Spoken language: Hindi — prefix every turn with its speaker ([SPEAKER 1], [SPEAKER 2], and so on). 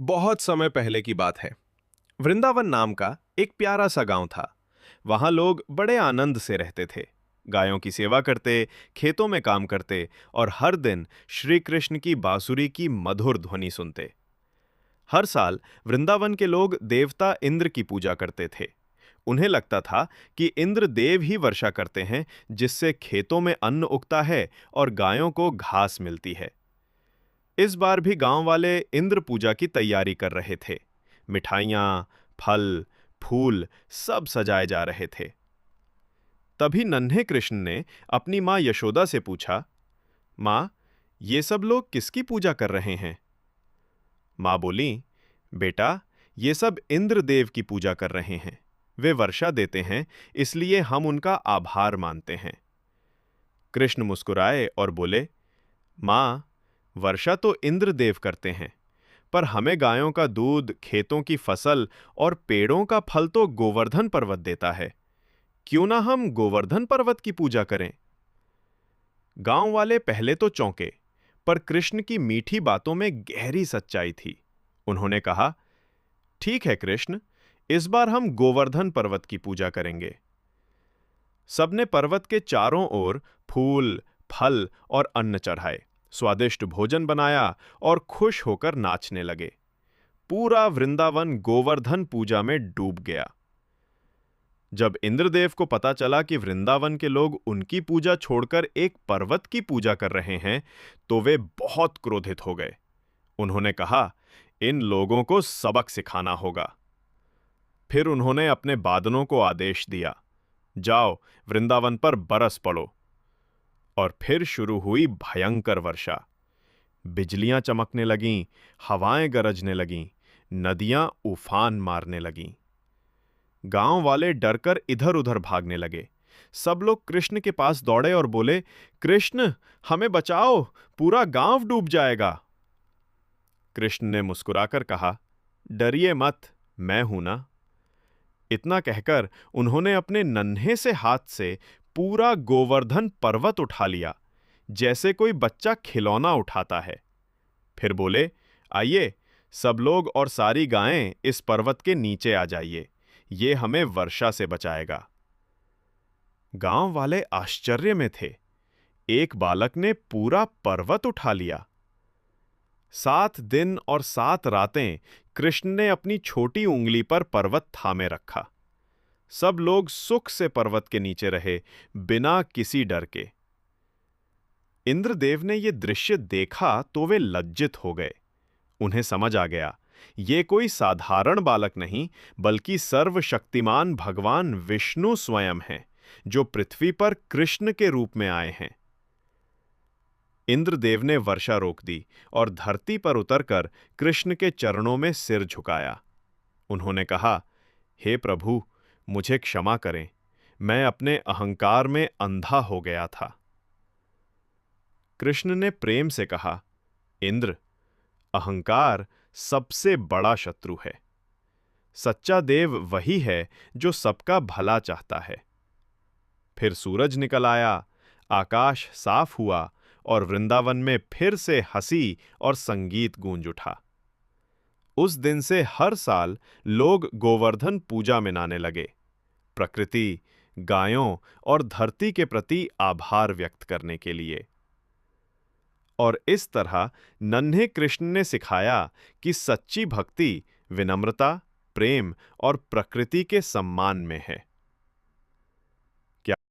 [SPEAKER 1] बहुत समय पहले की बात है। वृंदावन नाम का एक प्यारा सा गांव था। वहां लोग बड़े आनंद से रहते थे। गायों की सेवा करते, खेतों में काम करते और हर दिन श्री कृष्ण की बांसुरी की मधुर ध्वनि सुनते। हर साल वृंदावन के लोग देवता इंद्र की पूजा करते थे। उन्हें लगता था कि इंद्र देव ही वर्षा करते हैं, जिससे खेतों में अन्न उगता है और गायों को घास मिलती है। इस बार भी गांव वाले इंद्र पूजा की तैयारी कर रहे थे। मिठाइयां, फल, फूल सब सजाए जा रहे थे। तभी नन्हे कृष्ण ने अपनी मां यशोदा से पूछा, मां, ये सब लोग किसकी पूजा कर रहे हैं? मां बोली, बेटा, ये सब इंद्रदेव की पूजा कर रहे हैं। वे वर्षा देते हैं, इसलिए हम उनका आभार मानते हैं। कृष्ण मुस्कुराए और बोले, मां, वर्षा तो इंद्रदेव करते हैं, पर हमें गायों का दूध, खेतों की फसल और पेड़ों का फल तो गोवर्धन पर्वत देता है। क्यों ना हम गोवर्धन पर्वत की पूजा करें? गांव वाले पहले तो चौंके, पर कृष्ण की मीठी बातों में गहरी सच्चाई थी। उन्होंने कहा, ठीक है कृष्ण, इस बार हम गोवर्धन पर्वत की पूजा करेंगे। सबने पर्वत के चारों ओर फूल, फल और अन्न चढ़ाए, स्वादिष्ट भोजन बनाया और खुश होकर नाचने लगे। पूरा वृंदावन गोवर्धन पूजा में डूब गया। जब इंद्रदेव को पता चला कि वृंदावन के लोग उनकी पूजा छोड़कर एक पर्वत की पूजा कर रहे हैं, तो वे बहुत क्रोधित हो गए। उन्होंने कहा, इन लोगों को सबक सिखाना होगा। फिर उन्होंने अपने बादलों को आदेश दिया, जाओ वृंदावन पर बरस पड़ो। और फिर शुरू हुई भयंकर वर्षा। बिजलियां चमकने लगीं, हवाएं गरजने लगीं, नदियां उफान मारने लगीं। गांव वाले डरकर इधर-उधर भागने लगे। सब लोग कृष्ण के पास दौड़े और बोले, कृष्ण, हमें बचाओ, पूरा गांव डूब जाएगा। कृष्ण ने मुस्कुराकर कहा, डरिए मत, मैं हूं ना। इतना कहकर उन्होंने अपने नन्हे से हाथ से पूरा गोवर्धन पर्वत उठा लिया, जैसे कोई बच्चा खिलौना उठाता है। फिर बोले, आइए, सब लोग और सारी गायें इस पर्वत के नीचे आ जाइए, ये हमें वर्षा से बचाएगा। गांव वाले आश्चर्य में थे। एक बालक ने पूरा पर्वत उठा लिया। 7 दिन और 7 रातें कृष्ण ने अपनी छोटी उंगली पर पर्वत थामे रखा। सब लोग सुख से पर्वत के नीचे रहे, बिना किसी डर के। इंद्रदेव ने यह दृश्य देखा तो वे लज्जित हो गए। उन्हें समझ आ गया, ये कोई साधारण बालक नहीं, बल्कि सर्वशक्तिमान भगवान विष्णु स्वयं हैं, जो पृथ्वी पर कृष्ण के रूप में आए हैं। इंद्रदेव ने वर्षा रोक दी और धरती पर उतरकर कृष्ण के चरणों में सिर झुकाया। उन्होंने कहा, हे प्रभु, मुझे क्षमा करें, मैं अपने अहंकार में अंधा हो गया था। कृष्ण ने प्रेम से कहा, इंद्र, अहंकार सबसे बड़ा शत्रु है। सच्चा देव वही है जो सबका भला चाहता है। फिर सूरज निकल आया, आकाश साफ हुआ और वृंदावन में फिर से हंसी और संगीत गूंज उठा। उस दिन से हर साल लोग गोवर्धन पूजा मनाने लगे, प्रकृति, गायों और धरती के प्रति आभार व्यक्त करने के लिए। और इस तरह नन्हे कृष्ण ने सिखाया कि सच्ची भक्ति विनम्रता, प्रेम और प्रकृति के सम्मान में है।